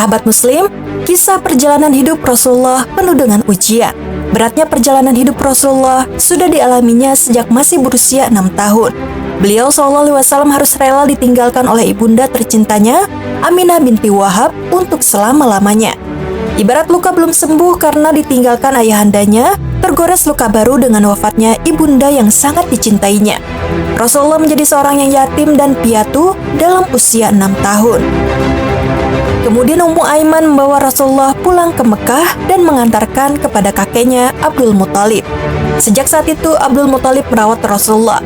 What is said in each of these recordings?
Sahabat Muslim, kisah perjalanan hidup Rasulullah penuh dengan ujian. Beratnya perjalanan hidup Rasulullah sudah dialaminya sejak masih berusia 6 tahun. Beliau SAW harus rela ditinggalkan oleh ibunda tercintanya, Aminah binti Wahab, untuk selama-lamanya. Ibarat luka belum sembuh karena ditinggalkan ayahandanya, tergores luka baru dengan wafatnya ibunda yang sangat dicintainya. Rasulullah menjadi seorang yang yatim dan piatu dalam usia 6 tahun. Kemudian Ummu Aiman membawa Rasulullah pulang ke Mekah dan mengantarkan kepada kakeknya Abdul Muthalib. Sejak saat itu Abdul Muthalib merawat Rasulullah.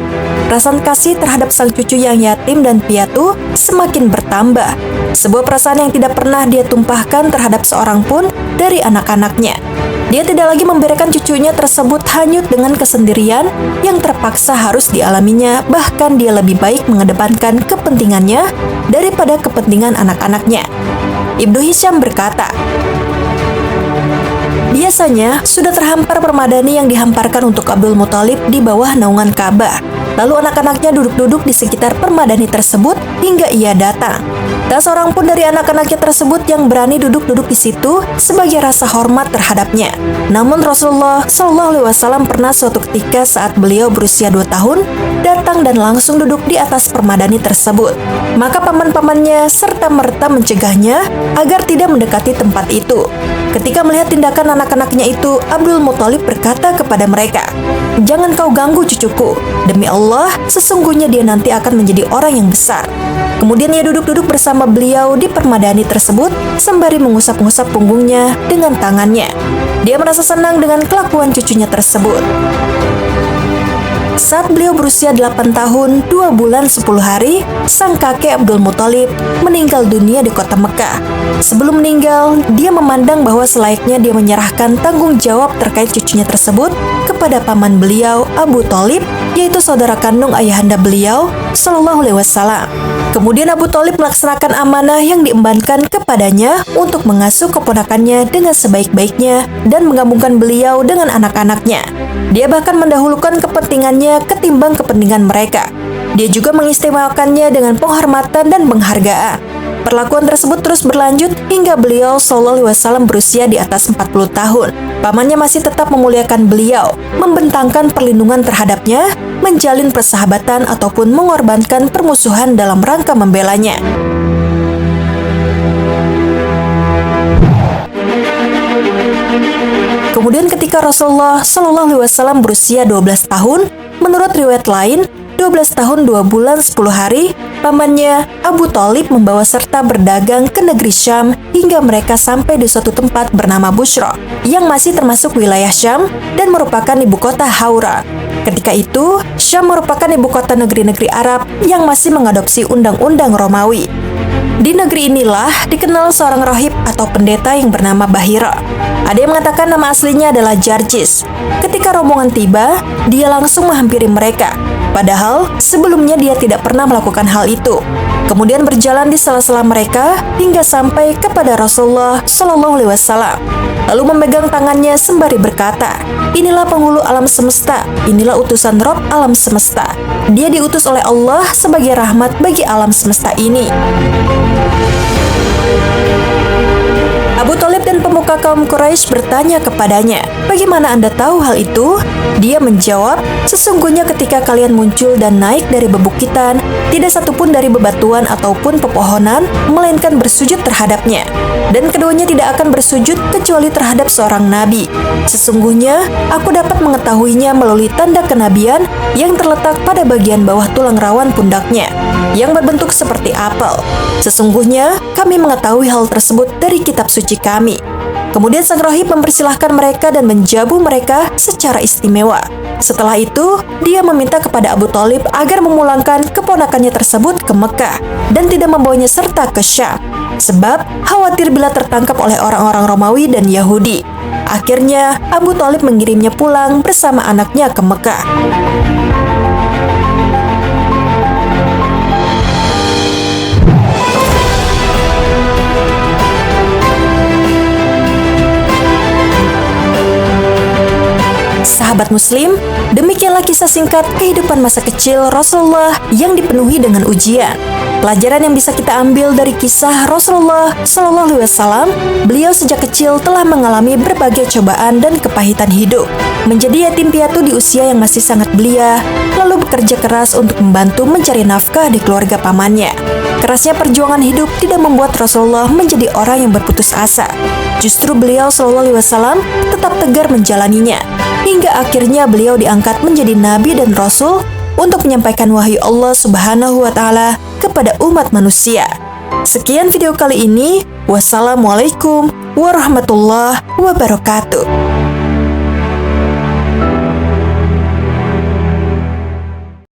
Rasa kasih terhadap sang cucu yang yatim dan piatu semakin bertambah. Sebuah perasaan yang tidak pernah dia tumpahkan terhadap seorang pun dari anak-anaknya. Dia tidak lagi membiarkan cucunya tersebut hanyut dengan kesendirian yang terpaksa harus dialaminya, bahkan dia lebih baik mengedepankan kepentingannya daripada kepentingan anak-anaknya. Ibnu Hisham berkata, biasanya sudah terhampar permadani yang dihamparkan untuk Abdul Muthalib di bawah naungan Ka'bah. Lalu anak-anaknya duduk-duduk di sekitar permadani tersebut hingga ia datang. Tak seorang pun dari anak-anaknya tersebut yang berani duduk-duduk di situ sebagai rasa hormat terhadapnya. Namun Rasulullah SAW pernah suatu ketika saat beliau berusia 2 tahun datang dan langsung duduk di atas permadani tersebut. Maka paman-pamannya serta-merta mencegahnya agar tidak mendekati tempat itu. Ketika melihat tindakan anak-anaknya itu, Abdul Muthalib berkata kepada mereka, "Jangan kau ganggu cucuku. Demi Allah, sesungguhnya dia nanti akan menjadi orang yang besar." Kemudian ia duduk-duduk bersama beliau di permadani tersebut sembari mengusap-ngusap punggungnya dengan tangannya. Dia merasa senang dengan kelakuan cucunya tersebut. Saat beliau berusia 8 tahun, 2 bulan 10 hari, sang kakek Abdul Muthalib meninggal dunia di kota Mekah. Sebelum meninggal, dia memandang bahwa selayaknya dia menyerahkan tanggung jawab terkait cucunya tersebut kepada paman beliau, Abu Thalib, yaitu saudara kandung ayahanda beliau, SAW. Kemudian Abu Thalib melaksanakan amanah yang diembankan kepadanya untuk mengasuh keponakannya dengan sebaik-baiknya dan menggabungkan beliau dengan anak-anaknya. Dia bahkan mendahulukan kepentingannya ketimbang kepentingan mereka. Dia juga mengistimewakannya dengan penghormatan dan penghargaan. Perlakuan tersebut terus berlanjut hingga beliau SAW berusia di atas 40 tahun. Pamannya masih tetap memuliakan beliau, membentangkan perlindungan terhadapnya, menjalin persahabatan ataupun mengorbankan permusuhan dalam rangka membelanya. Kemudian ketika Rasulullah SAW berusia 12 tahun, menurut riwayat lain, 12 tahun 2 bulan 10 hari, pamannya Abu Thalib membawa serta berdagang ke negeri Syam hingga mereka sampai di suatu tempat bernama Bushra, yang masih termasuk wilayah Syam dan merupakan ibu kota Haura. Ketika itu, Syam merupakan ibu kota negeri-negeri Arab yang masih mengadopsi undang-undang Romawi. Di negeri inilah dikenal seorang rohib atau pendeta yang bernama Bahira. Ada yang mengatakan nama aslinya adalah Jarjis. Ketika rombongan tiba, dia langsung menghampiri mereka. Padahal sebelumnya dia tidak pernah melakukan hal itu. Kemudian berjalan di sela-sela mereka hingga sampai kepada Rasulullah SAW. Lalu memegang tangannya sembari berkata, "Inilah penghulu alam semesta, inilah utusan Rob alam semesta. Dia diutus oleh Allah sebagai rahmat bagi alam semesta ini." Abu Thalib dan pemuka kaum Quraisy bertanya kepadanya, "Bagaimana Anda tahu hal itu?" Dia menjawab, "Sesungguhnya ketika kalian muncul dan naik dari bebukitan, tidak satupun dari bebatuan ataupun pepohonan, melainkan bersujud terhadapnya. Dan keduanya tidak akan bersujud kecuali terhadap seorang nabi. Sesungguhnya, aku dapat mengetahuinya melalui tanda kenabian yang terletak pada bagian bawah tulang rawan pundaknya, yang berbentuk seperti apel. Sesungguhnya, kami mengetahui hal tersebut dari kitab suci kami." Kemudian sang rohib mempersilahkan mereka dan menjabu mereka secara istimewa. Setelah itu, dia meminta kepada Abu Thalib agar memulangkan keponakannya tersebut ke Mekah dan tidak membawanya serta ke Syam, sebab khawatir bila tertangkap oleh orang-orang Romawi dan Yahudi. Akhirnya, Abu Thalib mengirimnya pulang bersama anaknya ke Mekah. Sahabat Muslim, demikianlah kisah singkat kehidupan masa kecil Rasulullah yang dipenuhi dengan ujian. Pelajaran yang bisa kita ambil dari kisah Rasulullah Shallallahu Alaihi Wasallam, beliau sejak kecil telah mengalami berbagai cobaan dan kepahitan hidup. Menjadi yatim piatu di usia yang masih sangat belia, lalu bekerja keras untuk membantu mencari nafkah di keluarga pamannya. Kerasnya perjuangan hidup tidak membuat Rasulullah menjadi orang yang berputus asa. Justru beliau Shallallahu Alaihi Wasallam tetap tegar menjalaninya, hingga akhirnya beliau diangkat menjadi nabi dan rasul untuk menyampaikan wahyu Allah Subhanahu wa Ta'ala kepada umat manusia. Sekian video kali ini. Wassalamualaikum warahmatullahi wabarakatuh.